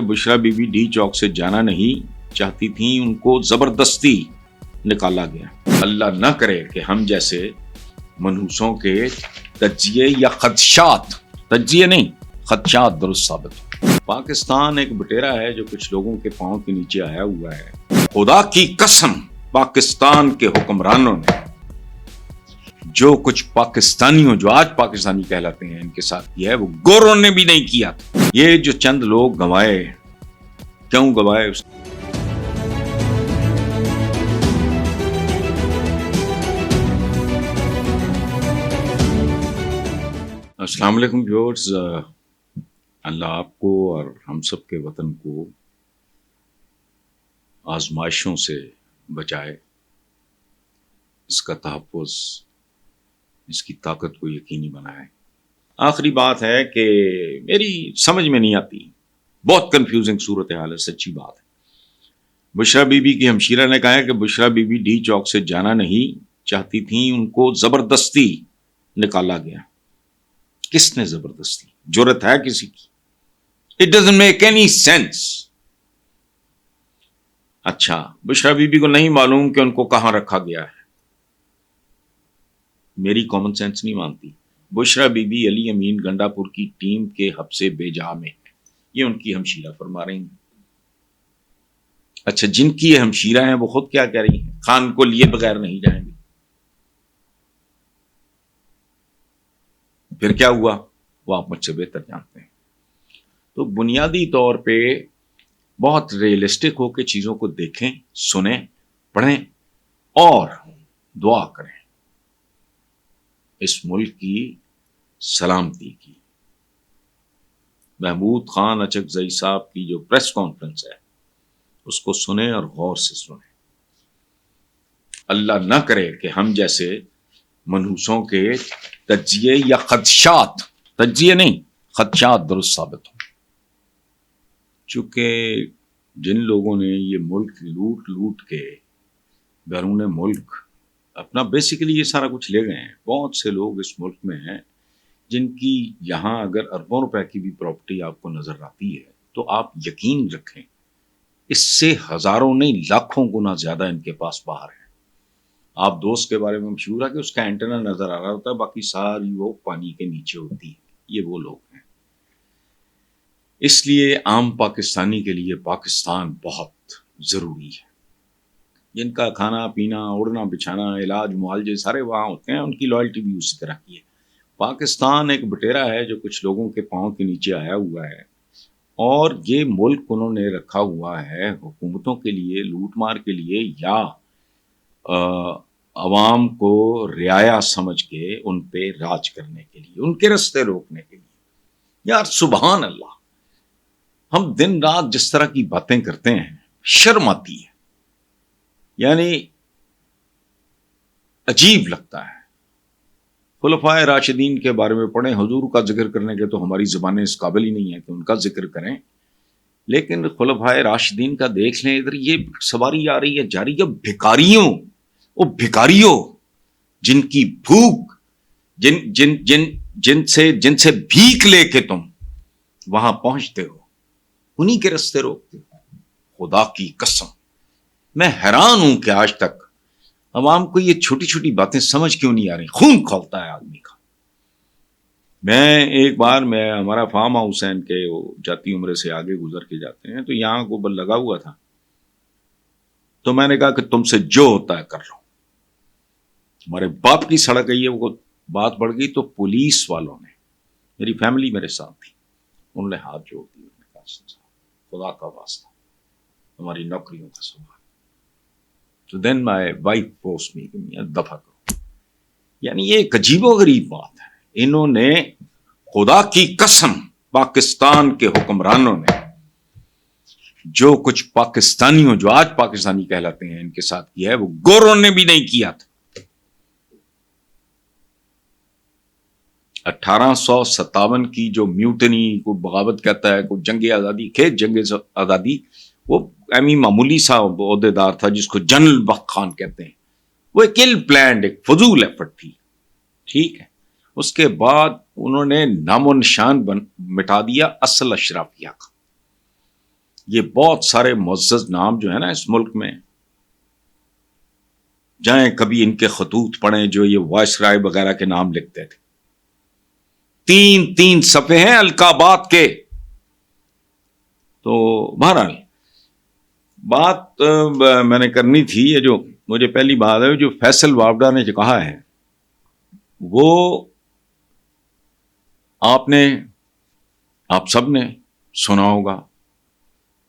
Bushra be B D چوک سے جانا نہیں چاہتی تھیں، ان کو زبردستی نکالا گیا۔ اللہ نہ کرے کہ ہم جیسے منحوسوں کے تجزیے یا خدشات، تجزیے نہیں خدشات درست ثابت ہو۔ پاکستان ایک بٹیرا ہے جو کچھ لوگوں کے پاؤں کے نیچے آیا ہوا ہے۔ خدا کی قسم پاکستان کے حکمرانوں نے جو کچھ پاکستانیوں جو آج پاکستانی کہلاتے ہیں ان کے ساتھ کیا ہے وہ گوروں نے بھی نہیں کیا تھا۔ یہ جو چند لوگ گنوائے، کیوں گنوائے؟ السلام علیکم ویورز، اللہ آپ کو اور ہم سب کے وطن کو آزمائشوں سے بچائے، اس کا تحفظ، اس کی طاقت کو یقینی بنائے۔ آخری بات ہے کہ میری سمجھ میں نہیں آتی، بہت کنفیوزنگ صورتحال ہے، سچی بات ہے۔ بشرا بی بی کی ہمشیرہ نے کہا ہے کہ بشرا بی بی ڈی چوک سے جانا نہیں چاہتی تھیں، ان کو زبردستی نکالا گیا۔ کس نے زبردستی؟ جرت ہے کسی کی؟ It doesn't make any sense۔ اچھا، بشرا بی بی کو نہیں معلوم کہ ان کو کہاں رکھا گیا ہے؟ میری کامن سینس نہیں مانتی۔ بشرا بی بی علی امین گنڈا پور کی ٹیم کے حبس بے جا میں، یہ ان کی ہمشیرہ فرما رہی ہیں۔ اچھا، جن کی یہ ہمشیرہ ہیں وہ خود کیا کہہ رہی ہیں؟ خان کو لیے بغیر نہیں جائیں گے۔ پھر کیا ہوا وہ آپ مجھ سے بہتر جانتے ہیں۔ تو بنیادی طور پہ بہت ریئلسٹک ہو کے چیزوں کو دیکھیں، سنیں، پڑھیں اور دعا کریں اس ملک کی سلامتی کی۔ محمود خان اچکزئی صاحب کی جو پریس کانفرنس ہے اس کو سنیں اور غور سے سنیں۔ اللہ نہ کرے کہ ہم جیسے منحوسوں کے تجزیے یا خدشات، تجزیے نہیں خدشات درست ثابت ہوں۔ چونکہ جن لوگوں نے یہ ملک لوٹ کے بیرون ملک اپنا بیسیکلی یہ سارا کچھ لے گئے ہیں، بہت سے لوگ اس ملک میں ہیں جن کی یہاں اگر اربوں روپے کی بھی پراپرٹی آپ کو نظر آتی ہے تو آپ یقین رکھیں اس سے ہزاروں نہیں لاکھوں گنا زیادہ ان کے پاس باہر ہے۔ آپ دوست کے بارے میں مشہور ہے کہ اس کا اینٹنا نظر آ رہا ہوتا ہے، باقی ساری وہ پانی کے نیچے ہوتی ہے۔ یہ وہ لوگ ہیں۔ اس لیے عام پاکستانی کے لیے پاکستان بہت ضروری ہے۔ جن کا کھانا پینا، اڑنا بچھانا، علاج معالجے سارے وہاں ہوتے ہیں، ان کی لائلٹی بھی اسی طرح کی ہے۔ پاکستان ایک بٹیرا ہے جو کچھ لوگوں کے پاؤں کے نیچے آیا ہوا ہے، اور یہ ملک انہوں نے رکھا ہوا ہے حکومتوں کے لیے، لوٹ مار کے لیے، یا عوام کو رعایا سمجھ کے ان پہ راج کرنے کے لیے، ان کے رستے روکنے کے لیے۔ یار سبحان اللہ، ہم دن رات جس طرح کی باتیں کرتے ہیں شرم آتی ہے، یعنی عجیب لگتا ہے۔ خلفائے راشدین کے بارے میں پڑھیں، حضور کا ذکر کرنے کے تو ہماری زبانیں اس قابل ہی نہیں ہیں کہ ان کا ذکر کریں، لیکن خلفائے راشدین کا دیکھ لیں، ادھر یہ سواری آ رہی ہے جا رہی ہے بھکاریوں، وہ بھکاریوں جن کی بھوک، جن سے بھیک لے کے تم وہاں پہنچتے ہو، انہی کے رستے روکتے ہو۔ خدا کی قسم میں حیران ہوں کہ آج تک عوام کو یہ چھوٹی چھوٹی باتیں سمجھ کیوں نہیں آ رہی۔ خون کھولتا ہے آدمی کا۔ ایک بار ہمارا فارم ہاؤس ہے، ان کے وہ جاتی عمرے سے آگے گزر کے جاتے ہیں، تو یہاں گوبر لگا ہوا تھا، تو میں نے کہا کہ تم سے جو ہوتا ہے کر لو۔ ہمارے باپ کی سڑک ہے یہ، وہ بات بڑھ گئی تو پولیس والوں نے، میری فیملی میرے ساتھ تھی، انہوں نے ہاتھ جوڑ دی، انہوں نے کہا خدا کا واسطہ ہماری نوکریوں کا سوال۔ تو دین مائی وائف فورس می کہ میاں دفع کرو۔ یعنی یہ ایک عجیب و غریب بات ہے۔ انہوں نے خدا کی قسم پاکستان کے حکمرانوں نے جو کچھ پاکستانیوں جو آج پاکستانی کہلاتے ہیں ان کے ساتھ کیا ہے وہ گوروں نے بھی نہیں کیا تھا۔ 1857 کی جو میوٹنی کو بغاوت کہتا ہے، کوئی جنگ آزادی، جنگ آزادی، وہ ایمی معمولی سا عہدے دار تھا جس کو جنرل بخت خان کہتے ہیں، وہ ایک ill planned، ایک فضول ایفرٹ تھی، ٹھیک ہے۔ اس کے بعد انہوں نے نام و نشان مٹا دیا اصل اشرافیہ کا۔ یہ بہت سارے معزز نام جو ہے نا اس ملک میں، جائیں کبھی ان کے خطوط پڑھیں جو یہ وائس رائے وغیرہ کے نام لکھتے تھے، 3 صفحے ہیں القابات کے. تو بہرحال بات میں نے کرنی تھی، یہ جو مجھے پہلی بات ہے جو فیصل وابڈا نے جو کہا ہے وہ آپ سب نے سنا ہوگا.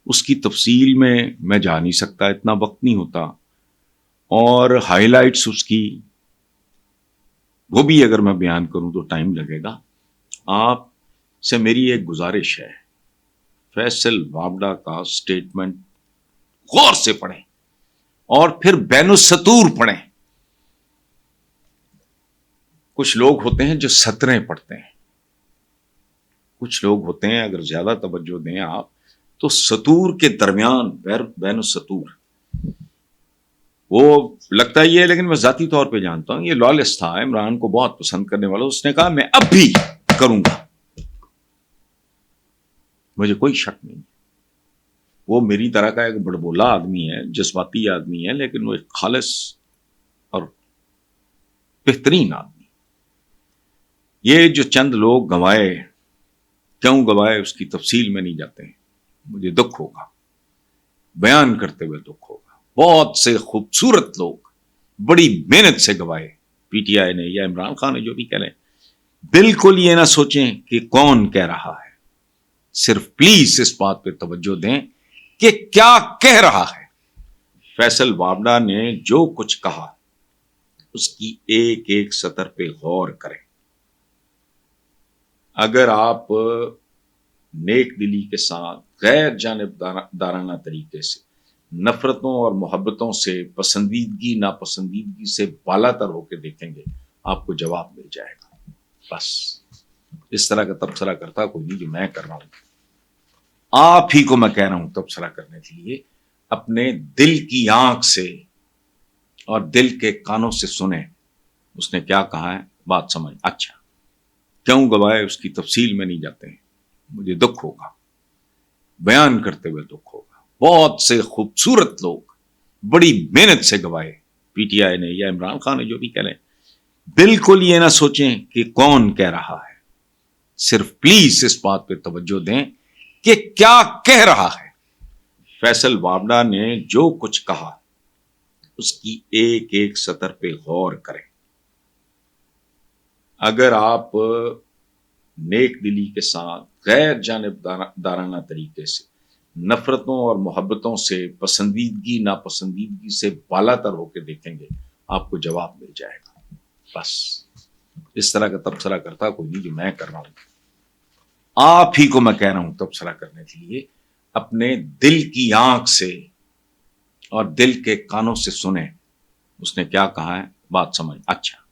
اس کی تفصیل میں جا نہیں سکتا، اتنا وقت نہیں ہوتا، اور ہائی لائٹس اس کی وہ بھی اگر میں بیان کروں تو ٹائم لگے گا. آپ سے میری ایک گزارش ہے، فیصل وابڈا کا سٹیٹمنٹ غور سے پڑھیں اور پھر بین السطور پڑھیں. کچھ لوگ ہوتے ہیں جو سطریں پڑھتے ہیں، کچھ لوگ ہوتے ہیں اگر زیادہ توجہ دیں آپ تو سطور کے درمیان بین السطور، وہ لگتا ہی ہے، لیکن میں ذاتی طور پہ جانتا ہوں یہ لالس تھا، عمران کو بہت پسند کرنے والا. اس نے کہا میں اب بھی کروں گا، مجھے کوئی شک نہیں. وہ میری طرح کا ایک بڑبولا آدمی ہے، جذباتی آدمی ہے، لیکن وہ ایک خالص اور بہترین آدمی. یہ جو چند لوگ گنوائے، کیوں گنوائے اس کی تفصیل میں نہیں جاتے ہیں، مجھے دکھ ہوگا، بیان کرتے ہوئے دکھ ہوگا. بہت سے خوبصورت لوگ بڑی محنت سے گوائے، پی ٹی آئی نے یا عمران خان نے جو بھی کہہ لیں. بالکل یہ نہ سوچیں کہ کون کہہ رہا ہے، صرف پلیز اس بات پہ توجہ دیں کہ کیا کہہ رہا ہے. فیصل وابڈا نے جو کچھ کہا اس کی ایک ایک سطر پہ غور کریں. اگر آپ نیک دلی کے ساتھ غیر جانبدارانہ طریقے سے، نفرتوں اور محبتوں سے، پسندیدگی ناپسندیدگی سے بالا تر ہو کے دیکھیں گے، آپ کو جواب مل جائے گا. بس اس طرح کا تبصرہ کرتا کوئی نہیں جو میں کر رہا ہوں، آپ ہی کو میں کہہ رہا ہوں تبصرہ کرنے کے لیے. اپنے دل کی آنکھ سے اور دل کے کانوں سے سنیں اس نے کیا کہا ہے، بات سمجھ. اچھا، کیوں گوائے اس کی تفصیل میں نہیں جاتے ہیں، مجھے دکھ ہوگا، بیان کرتے ہوئے دکھ ہوگا. بہت سے خوبصورت لوگ بڑی محنت سے گوائے، پی ٹی آئی نے یا عمران خان نے جو بھی کہہ لیں. بالکل یہ نہ سوچیں کہ کون کہہ رہا ہے، صرف پلیز اس بات پہ توجہ دیں کہ کیا کہہ رہا ہے. فیصل وابڈا نے جو کچھ کہا اس کی ایک ایک سطر پہ غور کریں. اگر آپ نیک دلی کے ساتھ غیر جانبدارانہ طریقے سے، نفرتوں اور محبتوں سے، پسندیدگی ناپسندیدگی سے بالا تر ہو کے دیکھیں گے، آپ کو جواب مل جائے گا. بس اس طرح کا تبصرہ کرتا کوئی نہیں جو میں کر رہا ہوں، آپ ہی کو میں کہہ رہا ہوں تبصرہ کرنے کے لیے. اپنے دل کی آنکھ سے اور دل کے کانوں سے سنیں اس نے کیا کہا ہے، بات سمجھ. اچھا،